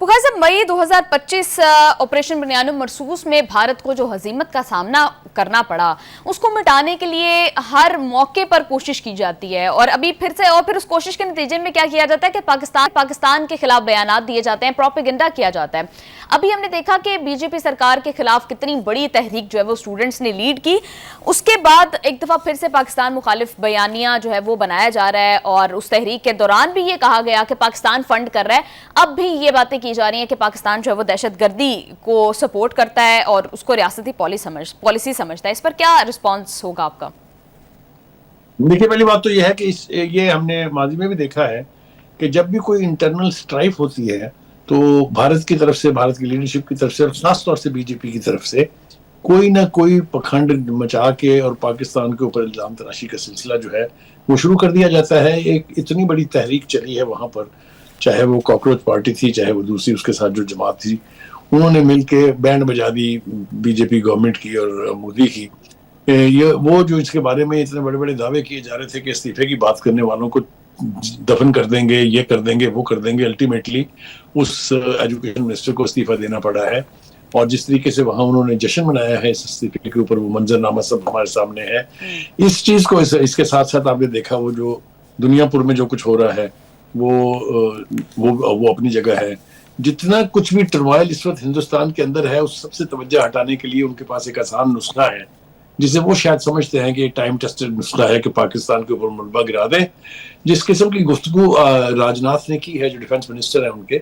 بخاری صاحب، مئی 2025 آپریشن بنیاد مرصوص میں بھارت کو جو ہزیمت کا سامنا کرنا پڑا، اس کو مٹانے کے لیے ہر موقع پر کوشش کی جاتی ہے، اور ابھی پھر اس کوشش کے نتیجے میں کیا کیا جاتا ہے کہ پاکستان کے خلاف بیانات دیے جاتے ہیں، پروپیگنڈا کیا جاتا ہے۔ ابھی ہم نے دیکھا کہ بی جے پی سرکار کے خلاف کتنی بڑی تحریک جو ہے وہ اسٹوڈنٹس نے لیڈ کی، اس کے بعد ایک دفعہ پھر سے پاکستان مخالف بیانیہ جو ہے وہ بنایا جا رہا ہے، اور اس تحریک کے دوران بھی یہ کہا گیا کہ پاکستان فنڈ کر رہا ہے۔ اب بھی یہ باتیں کی جا رہی ہیں کہ پاکستان جو ہے وہ دہشت گردی کو سپورٹ کرتا ہے اور اس کو ریاستی پالیسی سمجھتا ہے۔ اس پر کیا رسپانس ہوگا آپ کا؟ دیکھیے، پہلی بات تو یہ ہے کہ یہ ہم نے ماضی میں بھی دیکھا ہے کہ جب بھی کوئی انٹرنل سٹرائف ہوتی ہے تو بھارت کی طرف سے، بھارت کی لیڈرشپ کی طرف سے، اور خاص طور سے بی جے پی کی طرف سے کوئی نہ کوئی پکھنڈ مچا کے اور پاکستان کے اوپر الزام تراشی کا سلسلہ جو ہے وہ شروع کر دیا جاتا ہے۔ ایک اتنی بڑی تحریک چلی ہے وہاں پر، چاہے وہ کاکروچ پارٹی تھی، چاہے وہ دوسری اس کے ساتھ جو جماعت تھی، انہوں نے مل کے بینڈ بجا دی بی جے پی گورنمنٹ کی اور مودی کی۔ وہ جو اس کے بارے میں اتنے بڑے بڑے دعوے کیے جا رہے تھے کہ استعفے کی بات کرنے والوں کو دفن کر دیں گے، یہ کر دیں گے، وہ کر دیں گے، الٹیمیٹلی اس ایجوکیشن منسٹر کو استعفیٰ دینا پڑا ہے۔ اور جس طریقے سے وہاں انہوں نے جشن منایا ہے اس استعفے کے اوپر، وہ منظرنامہ سب ہمارے سامنے ہے۔ اس چیز کو اس کے ساتھ ساتھ آپ نے دیکھا وہ جو دنیا پور میں جو کچھ ہو رہا ہے وہ اپنی جگہ ہے۔ جتنا کچھ بھی ٹرمائل اس وقت ہندوستان کے اندر ہے، اس سب سے توجہ ہٹانے کے لیے ان کے پاس ایک آسان نسخہ ہے، جسے وہ شاید سمجھتے ہیں کہ ایک ٹائم ٹیسٹڈ نسخہ ہے کہ پاکستان کے اوپر ملبہ گرا دیں۔ جس قسم کی گفتگو راجناتھ نے کی ہے، جو ڈیفنس منسٹر ہیں ان کے،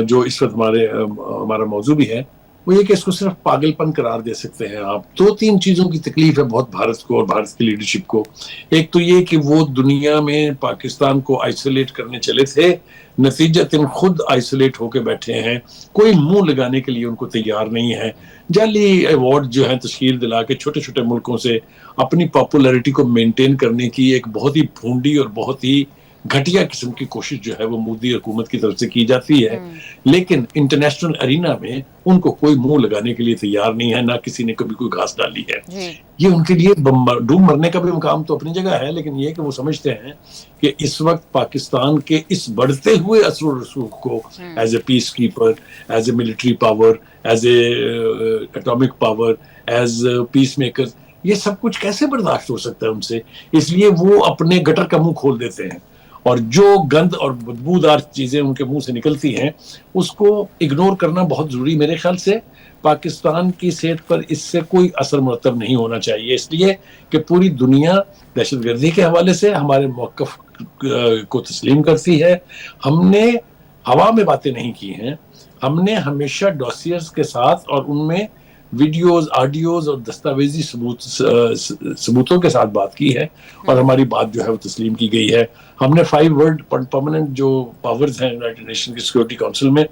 جو اس وقت ہمارا موضوع بھی ہے، وہ یہ کہ اس کو صرف پاگل پن قرار دے سکتے ہیں آپ۔ دو تین چیزوں کی تکلیف ہے بہت بھارت کو اور بھارت کی لیڈرشپ کو۔ ایک تو یہ کہ وہ دنیا میں پاکستان کو آئسولیٹ کرنے چلے تھے، نتیجتاً خود آئسولیٹ ہو کے بیٹھے ہیں، کوئی منہ لگانے کے لیے ان کو تیار نہیں ہے۔ جعلی ایوارڈ جو ہیں تشکیل دلا کے چھوٹے چھوٹے ملکوں سے اپنی پاپولیرٹی کو مینٹین کرنے کی ایک بہت ہی بھونڈی اور بہت ہی گھٹیا قسم کی کوشش جو ہے وہ مودی حکومت کی طرف سے کی جاتی ہے، لیکن انٹرنیشنل ارینا میں ان کو کوئی منہ لگانے کے لیے تیار نہیں ہے، نہ کسی نے کبھی کوئی گھاس ڈالی ہے۔ یہ ان کے لیے ڈوب مرنے کا بھی مقام تو اپنی جگہ ہے، لیکن یہ کہ وہ سمجھتے ہیں کہ اس وقت پاکستان کے اس بڑھتے ہوئے اثر و رسوخ کو as a peacekeeper, as a military power, as a atomic power, as peacemaker, یہ سب کچھ کیسے برداشت ہو سکتا ہے ان سے؟ اس لیے وہ اپنے گٹر کا منہ کھول دیتے ہیں، اور جو گند اور بدبودار چیزیں ان کے منہ سے نکلتی ہیں اس کو اگنور کرنا بہت ضروری۔ میرے خیال سے پاکستان کی صحت پر اس سے کوئی اثر مرتب نہیں ہونا چاہیے، اس لیے کہ پوری دنیا دہشت گردی کے حوالے سے ہمارے موقف کو تسلیم کرتی ہے۔ ہم نے ہوا میں باتیں نہیں کی ہیں، ہم نے ہمیشہ ڈوسیئرز کے ساتھ اور ان میں ویڈیوز، آڈیوز اور دستاویزی ثبوتوں کے ساتھ بات کی ہے، اور ہماری بات جو ہے وہ تسلیم کی گئی ہے۔ ہم نے 5 ورلڈ پرماننٹ جو پاورز ہیں یونائٹڈ نیشن کی سیکورٹی کونسل میں،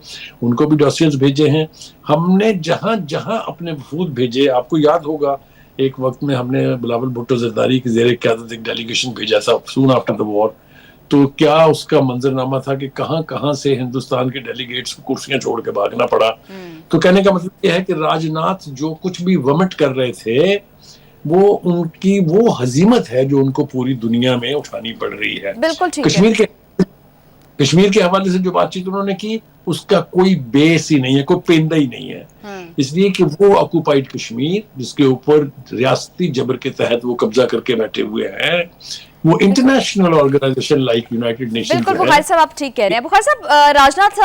ان کو بھی ڈوسیئرز بھیجے ہیں۔ ہم نے جہاں جہاں اپنے وفود بھیجے، آپ کو یاد ہوگا ایک وقت میں ہم نے بلاول بھٹو زرداری کی زیر قیادت ایک ڈیلیگیشن بھیجا تھا سون آفٹر دا وار، تو کیا اس کا منظرنامہ تھا کہ کہاں کہاں سے ہندوستان کے ڈیلیگیٹس کو کرسیاں چھوڑ کے بھاگنا پڑا۔ تو کہنے کا مطلب یہ ہے کہ راجناتھ جو کچھ بھی ومٹ کر رہے تھے، وہ ان کی وہ ہزیمت ہے جو ان کو پوری دنیا میں اٹھانی پڑ رہی ہے۔ بالکل ٹھیک ہے۔ کشمیر کے حوالے سے جو بات چیت انہوں نے کی، اس کا کوئی بیس ہی نہیں ہے، کوئی پیندہ ہی نہیں ہے، اس لیے کہ وہ آکوپائڈ کشمیر جس کے اوپر ریاستی جبر کے تحت وہ قبضہ کر کے بیٹھے ہوئے ہیں، وہ international organisation like United Nation. بالکل بخاری صاحب، آپ ٹھیک کہہ رہے ہیں۔ بخاری صاحب، راجناتھ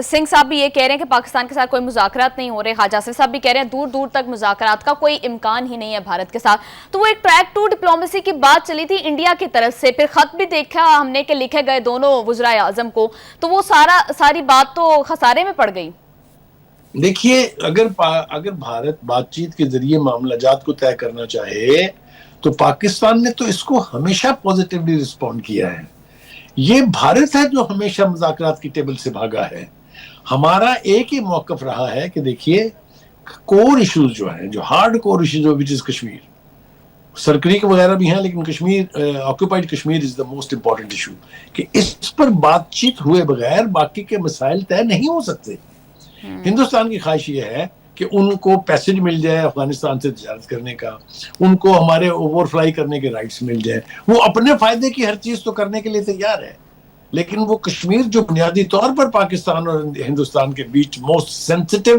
سنگھ صاحب بھی یہ کہہ رہے ہیں کہ پاکستان کے ساتھ کوئی مذاکرات نہیں ہو رہے، خواجہ آصف صاحب بھی کہہ رہے ہیں دور دور تک مذاکرات کا کوئی امکان ہی نہیں ہے بھارت کے ساتھ۔ تو وہ ایک ٹریک ٹو ڈپلومیسی کی بات چلی تھی انڈیا کی طرف سے، پھر خط بھی دیکھا ہم نے کہ لکھے گئے دونوں وزرائے اعظم کو، تو وہ ساری بات تو خسارے میں پڑ گئی۔ دیکھیے، اگر بھارت بات چیت کے ذریعے معاملہ جات کو طے کرنا چاہے تو پاکستان نے تو اس کو ہمیشہ پوزیٹیولی رسپونڈ کیا ہے۔ یہ بھارت ہے جو ہمیشہ مذاکرات کی ٹیبل سے بھاگا ہے۔ ہمارا ایک ہی موقف رہا ہے کہ دیکھیے، کور ایشوز جو ہیں، جو ہارڈ کور ایشوز وچ از کشمیر، سرکریک وغیرہ بھی ہیں، لیکن Kashmir, occupied Kashmir is the most important issue, کہ اس پر بات چیت ہوئے بغیر باقی کے مسائل طے نہیں ہو سکتے۔ ہندوستان کی خواہش یہ ہے کہ ان کو پیسج مل جائے افغانستان سے تجارت کرنے کا، ان کو ہمارے اوور فلائی کرنے کے رائٹس مل جائے، وہ اپنے فائدے کی ہر چیز تو کرنے کے لیے تیار ہے، لیکن وہ کشمیر جو بنیادی طور پر پاکستان اور ہندوستان کے بیچ most sensitive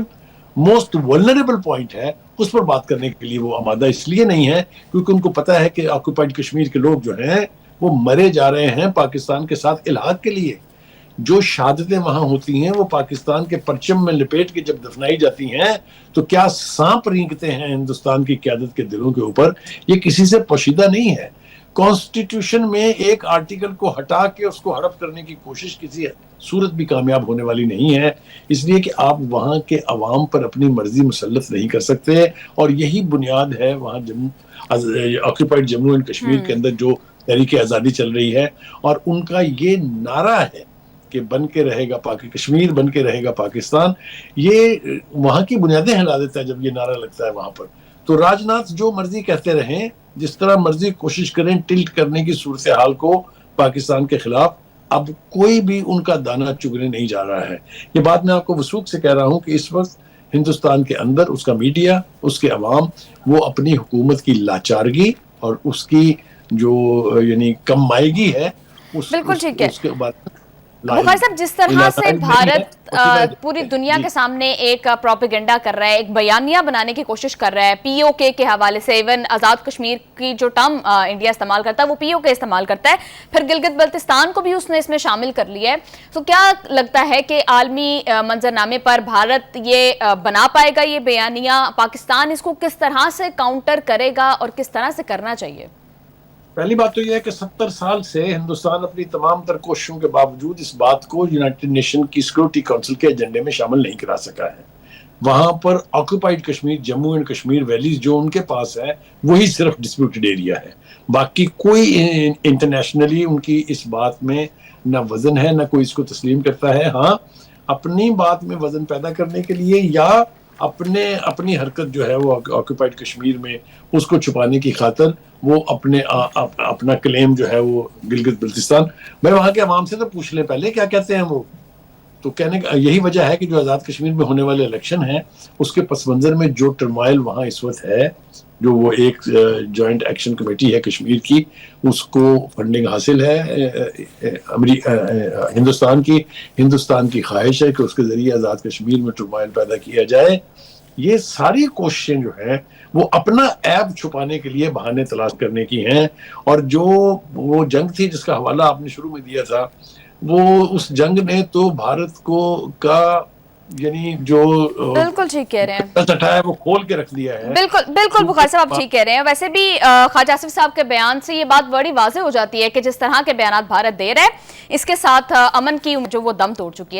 most vulnerable point ہے، اس پر بات کرنے کے لیے وہ آمادہ اس لیے نہیں ہے کیونکہ ان کو پتا ہے کہ آکوپائڈ کشمیر کے لوگ جو ہیں وہ مرے جا رہے ہیں پاکستان کے ساتھ الحاق کے لیے. جو شہادتیں وہاں ہوتی ہیں وہ پاکستان کے پرچم میں لپیٹ کے جب دفنائی جاتی ہیں تو کیا سانپ رینگتے ہیں ہندوستان کی قیادت کے دلوں کے اوپر. یہ کسی سے پوشیدہ نہیں ہے. کانسٹیٹیوشن میں ایک آرٹیکل کو ہٹا کے اس کو حرف کرنے کی کوشش کسی صورت بھی کامیاب ہونے والی نہیں ہے، اس لیے کہ آپ وہاں کے عوام پر اپنی مرضی مسلط نہیں کر سکتے. اور یہی بنیاد ہے وہاں آکوپائڈ جموں اینڈ کشمیر کے اندر جو تحریک آزادی چل رہی ہے، اور ان کا یہ نعرہ ہے کہ بن کے رہے گا کشمیر، بن کے رہے گا پاکستان. یہ وہاں کی بنیادیں ہلا دیتا ہے جب یہ نعرہ لگتا ہے وہاں پر. تو راج ناتھ جو مرضی کہتے رہیں، جس طرح مرضی کوشش کریں ٹلٹ کرنے کی صورتحال کو پاکستان کے خلاف، اب کوئی بھی ان کا دانہ چگنے نہیں جا رہا ہے. یہ بات میں آپ کو وثوق سے کہہ رہا ہوں کہ اس وقت ہندوستان کے اندر اس کا میڈیا، اس کے عوام، وہ اپنی حکومت کی لاچارگی اور اس کی جو یعنی کم مائگی ہے بالکل ٹھیک ہے. اس کے بعد بخاری صاحب، جس طرح سے بھارت پوری دنیا کے سامنے ایک پروپیگنڈا کر رہا ہے، ایک بیانیہ بنانے کی کوشش کر رہا ہے پی او کے حوالے سے، ایون آزاد کشمیر کی جو ٹرم انڈیا استعمال کرتا ہے وہ پی او کے استعمال کرتا ہے، پھر گلگت بلتستان کو بھی اس نے اس میں شامل کر لیا ہے. تو کیا لگتا ہے کہ عالمی منظرنامے پر بھارت یہ بنا پائے گا یہ بیانیہ؟ پاکستان اس کو کس طرح سے کاؤنٹر کرے گا اور کس طرح سے کرنا چاہیے؟ پہلی بات تو یہ ہے کہ 70 سال سے ہندوستان اپنی تمام تر کوششوں کے باوجود اس بات کو یونائٹڈ نیشن کی سیکورٹی کونسل کے ایجنڈے میں شامل نہیں کرا سکا ہے. وہاں پر occupied Kashmir, Jammu and Kashmir valleys جو ان کے پاس ہے وہی صرف ڈسپیوٹڈ ایریا ہے. باقی کوئی انٹرنیشنلی ان کی اس بات میں نہ وزن ہے، نہ کوئی اس کو تسلیم کرتا ہے. ہاں، اپنی بات میں وزن پیدا کرنے کے لیے یا اپنی حرکت جو ہے وہ آکوپائڈ کشمیر میں اس کو چھپانے کی خاطر وہ اپنا کلیم جو ہے وہ گلگت بلتستان. میں وہاں کے عوام سے تو پوچھ لیں پہلے کیا کہتے ہیں وہ. تو کہنے کا یہی وجہ ہے کہ جو آزاد کشمیر میں ہونے والے الیکشن ہیں اس کے پس منظر میں جو ٹرمائل وہاں اس وقت ہے، جو وہ ایک جوائنٹ ایکشن کمیٹی ہے کشمیر کی، اس کو فنڈنگ حاصل ہے ہندوستان کی خواہش ہے کہ اس کے ذریعے آزاد کشمیر میں ٹرمائل پیدا کیا جائے. یہ ساری کوششیں جو ہیں وہ اپنا عیب چھپانے کے لیے بہانے تلاش کرنے کی ہیں. اور جو وہ جنگ تھی جس کا حوالہ آپ نے شروع میں دیا تھا، وہ اس جنگ نے تو بھارت کا یعنی جو بالکل ٹھیک کہہ رہے ہیں، وہ کھول کے رکھ دیا ہے. بالکل بخاری صاحب آپ ٹھیک کہہ رہے ہیں. ویسے بھی خواجہ آصف صاحب کے بیان سے یہ بات بڑی واضح ہو جاتی ہے کہ جس طرح کے بیانات بھارت دے رہا ہے اس کے ساتھ امن کی جو وہ دم توڑ چکی ہے.